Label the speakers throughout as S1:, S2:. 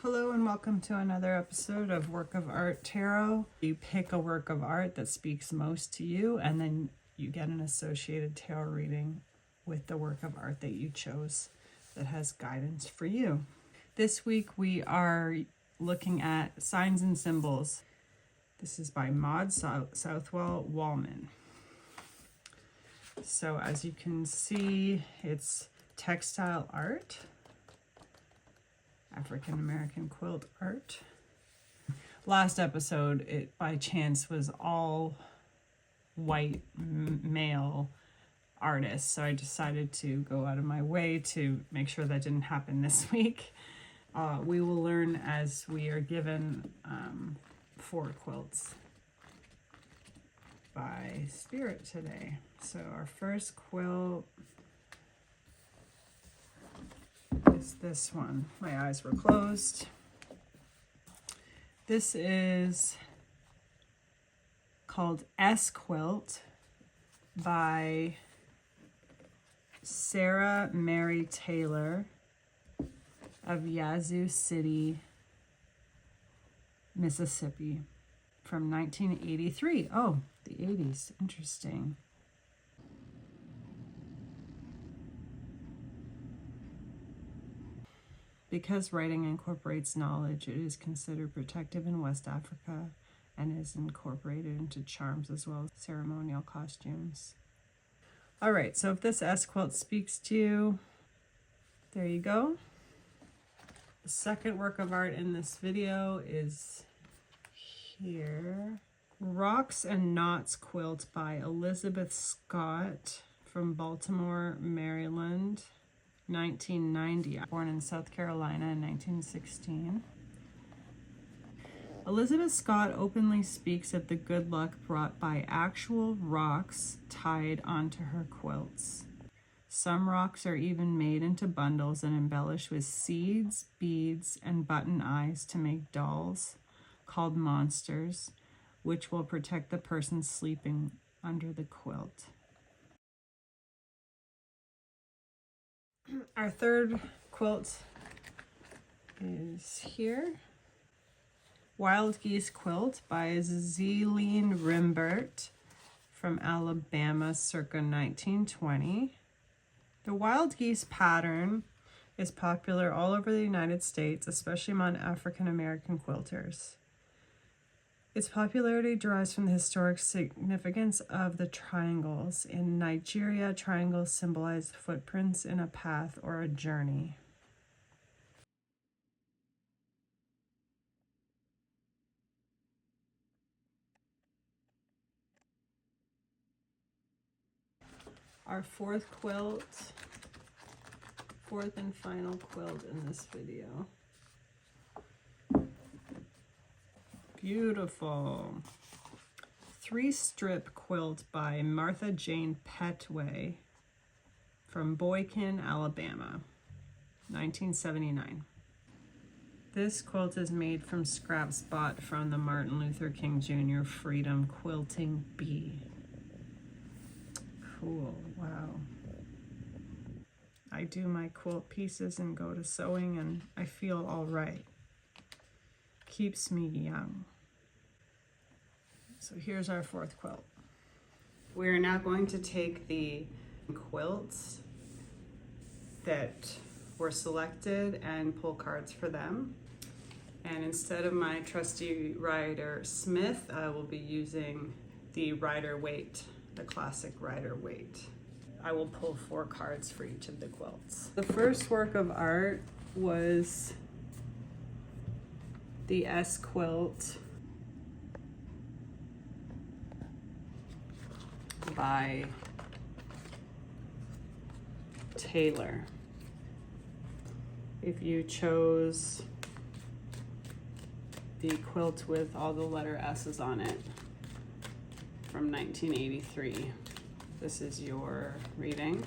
S1: Hello and welcome to another episode of Work of Art Tarot. You pick a work of art that speaks most to you, and then you get an associated tarot reading with the work of art that you chose that has guidance for you. This week we are looking at Signs and Symbols. This is by Maude, Southwell, Wahlman. So as you can see, it's textile art. African American quilt art. Last episode, it by chance was all white male artists, so I decided to go out of my way to make sure that didn't happen this week. We will learn as we are given 4 quilts by Spirit today. So our first quilt is this one. My eyes were closed. This is called S Quilt by Sarah Mary Taylor of Yazoo City, Mississippi, from 1983. Oh, the 80s. Interesting. Because writing incorporates knowledge, it is considered protective in West Africa and is incorporated into charms as well as ceremonial costumes. All right, so if this S quilt speaks to you, there you go. The second work of art in this video is here. Rocks and Knots Quilt by Elizabeth Scott from Baltimore, Maryland. 1990, born in South Carolina in 1916. Elizabeth Scott openly speaks of the good luck brought by actual rocks tied onto her quilts. Some rocks are even made into bundles and embellished with seeds, beads, and button eyes to make dolls called monsters, which will protect the person sleeping under the quilt. Our third quilt is here. Wild Geese Quilt by Zeline Rimbert from Alabama circa 1920. The Wild Geese pattern is popular all over the United States, especially among African American quilters. Its popularity derives from the historic significance of the triangles. In Nigeria, triangles symbolize footprints in a path or a journey. Our fourth and final quilt in this video. Beautiful. Three-strip Quilt by Martha Jane Pettway from Boykin, Alabama, 1979. This quilt is made from scraps bought from the Martin Luther King Jr. Freedom Quilting Bee. Cool, wow. I do my quilt pieces and go to sewing and I feel all right. Keeps me young. So here's our fourth quilt. We're now going to take the quilts that were selected and pull cards for them. And instead of my trusty Rider Smith, I will be using the Rider Waite, the classic Rider Waite. I will pull 4 cards for each of the quilts. The first work of art was the S Quilt by Taylor. If you chose the quilt with all the letter S's on it from 1983, this is your reading.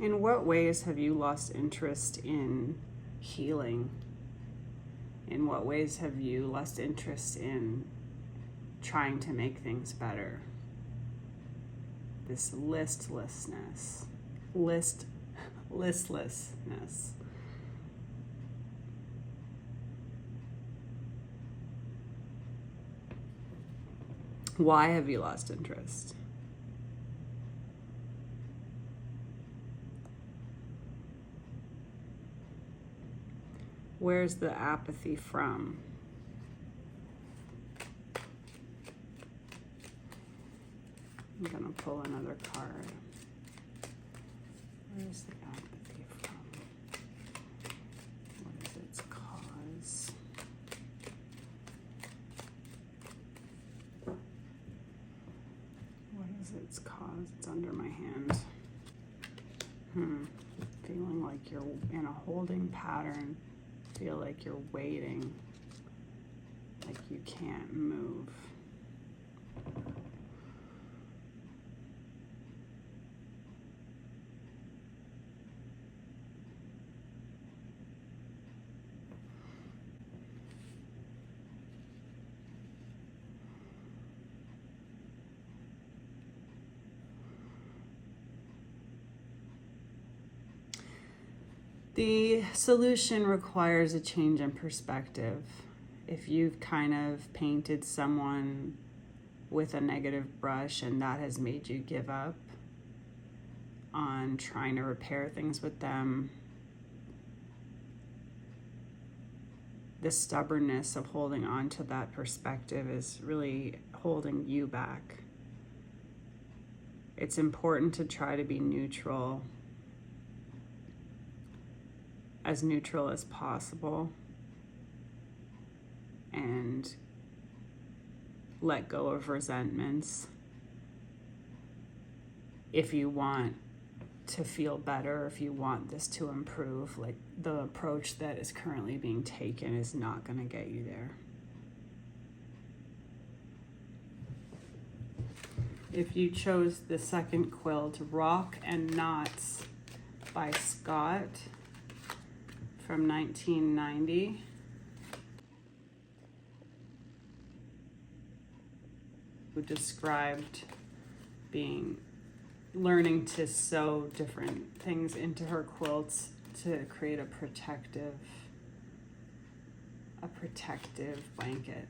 S1: In what ways have you lost interest in healing? In what ways have you lost interest in trying to make things better? This listlessness. Why have you lost interest? Where's the apathy from? I'm gonna pull another card. Where's the apathy from? What is its cause? What is its cause? It's under my hand. Feeling like you're in a holding pattern. Feel like you're waiting, like you can't move. The solution requires a change in perspective. If you've kind of painted someone with a negative brush and that has made you give up on trying to repair things with them, the stubbornness of holding on to that perspective is really holding you back. It's important to try to be neutral as possible and let go of resentments if you want to feel better, if you want this to improve. Like, the approach that is currently being taken is not going to get you there. If you chose the second quilt, Rock and Knots by Scott, from 1990. Who described learning to sew different things into her quilts to create a protective blanket.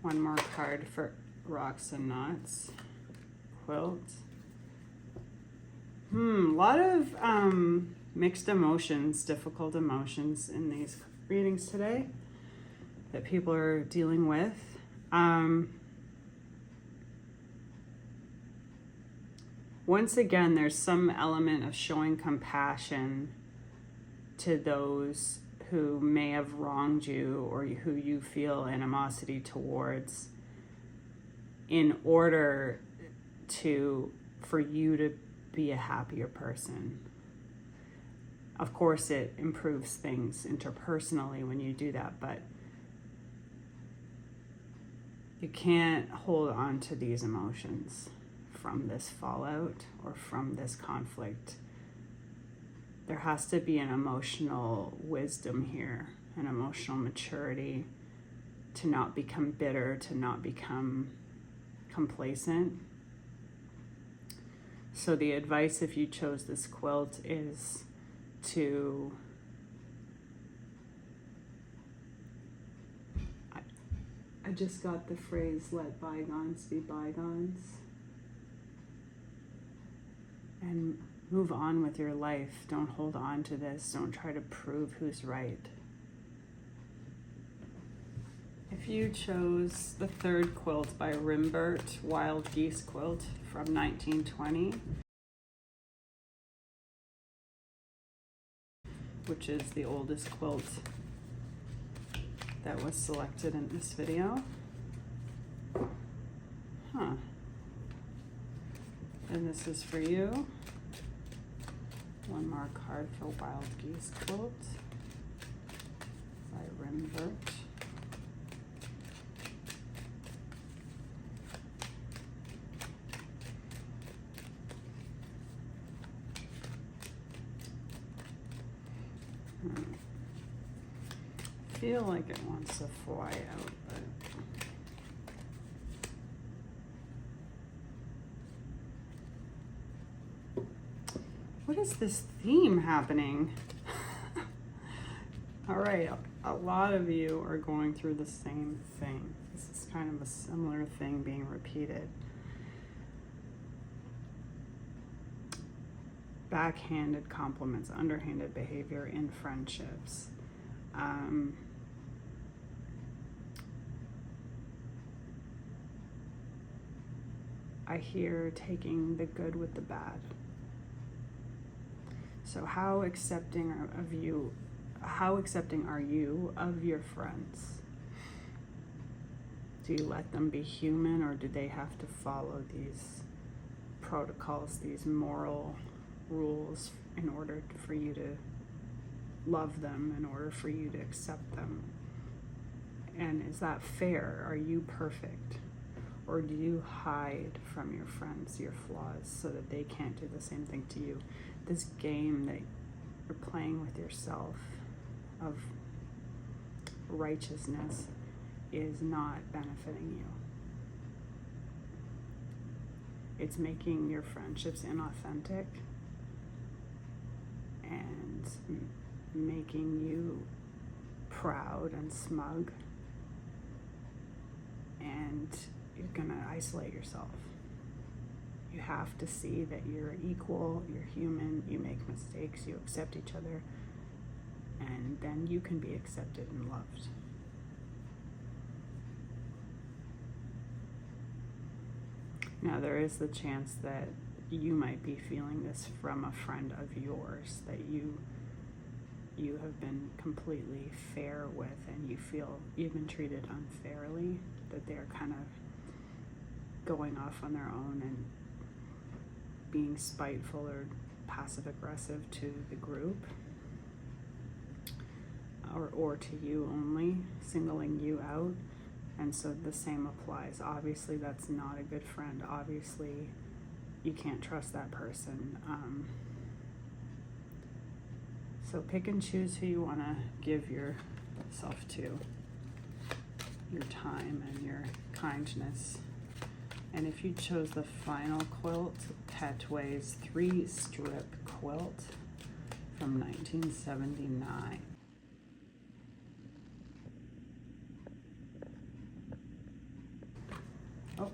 S1: One more card for Rocks and Knots quilt. A lot of mixed emotions, difficult emotions in these readings today that people are dealing with. Once again, there's some element of showing compassion to those who may have wronged you or who you feel animosity towards, in order for you to be a happier person. Of course, it improves things interpersonally when you do that, but you can't hold on to these emotions from this fallout or from this conflict. There has to be an emotional wisdom here, an emotional maturity to not become bitter, to not become complacent. So the advice, if you chose this quilt, is to I just got the phrase, let bygones be bygones, and move on with your life. Don't hold on to this. Don't try to prove who's right. If you chose the third quilt by Rimbert, Wild Geese quilt from 1920, which is the oldest quilt that was selected in this video. And this is for you. One more card for Wild Geese quilt by Rimbert.
S2: I feel like it wants to fly out, but what is this theme happening? All right, a lot of you are going through the same thing. This is kind of a similar thing being repeated. Backhanded compliments, underhanded behavior in friendships. I hear taking the good with the bad. So how accepting are you of your friends? Do you let them be human, or do they have to follow these protocols, these moral rules in order for you to love them, in order for you to accept them? And is that fair? Are you perfect? Or do you hide from your friends your flaws so that they can't do the same thing to you? This game that you're playing with yourself of righteousness is not benefiting you. It's making your friendships inauthentic and making you proud and smug, and you're gonna isolate yourself. You have to see that you're equal, you're human, you make mistakes, you accept each other, and then you can be accepted and loved. Now, there is the chance that you might be feeling this from a friend of yours that you have been completely fair with, and you feel you've been treated unfairly, that they're kind of going off on their own and being spiteful or passive aggressive to the group, or to you only, singling you out. And so the same applies. Obviously that's not a good friend. Obviously you can't trust that person. So pick and choose who you want to give yourself to, your time and your kindness. And if you chose the final quilt, Pettway's Three-strip Quilt from 1979. Oh.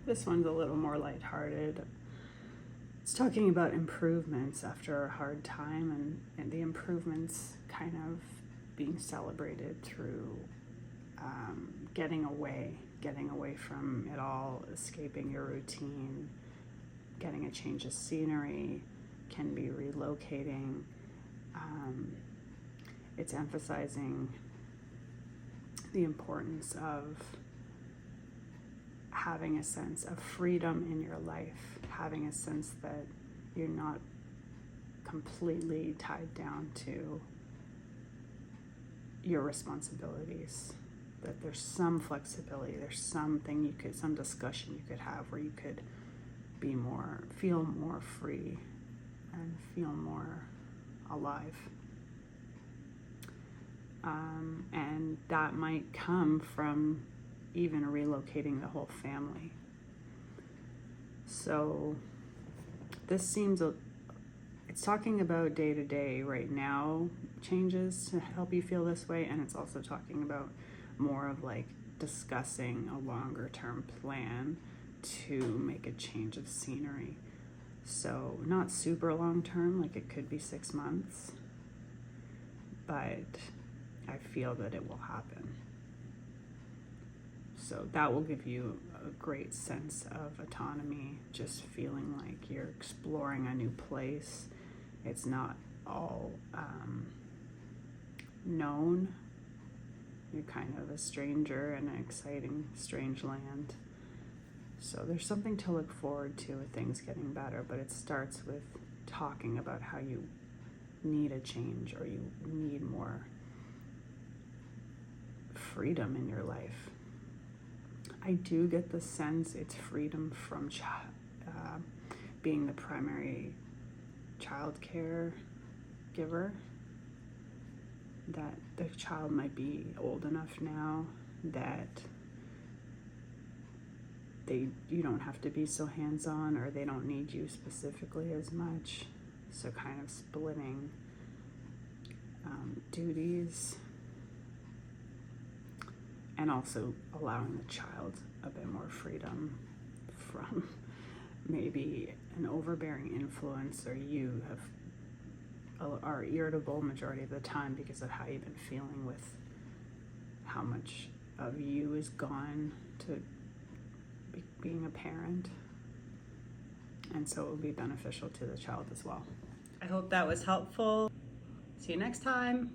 S2: This one's a little more lighthearted. It's talking about improvements after a hard time, and the improvements kind of being celebrated through getting away from it all, escaping your routine, getting a change of scenery, can be relocating. It's emphasizing the importance of having a sense of freedom in your life, having a sense that you're not completely tied down to your responsibilities, that there's some flexibility, there's some discussion you could have where you could feel more free and feel more alive. And that might come from even relocating the whole family. So this it's talking about day-to-day right now changes to help you feel this way, and it's also talking about more of like discussing a longer term plan to make a change of scenery. So not super long term, like it could be 6 months, but I feel that it will happen. So that will give you a great sense of autonomy, just feeling like you're exploring a new place. It's not all known. You're kind of a stranger in an exciting, strange land. So there's something to look forward to with things getting better, but it starts with talking about how you need a change or you need more freedom in your life. I do get the sense it's freedom from being the primary child care giver, that the child might be old enough now that you don't have to be so hands-on, or they don't need you specifically as much. So kind of splitting duties, and also allowing the child a bit more freedom from maybe an overbearing influence, or you are irritable majority of the time because of how you've been feeling with how much of you is gone to being a parent. And so it will be beneficial to the child as well. I hope that was helpful. See you next time.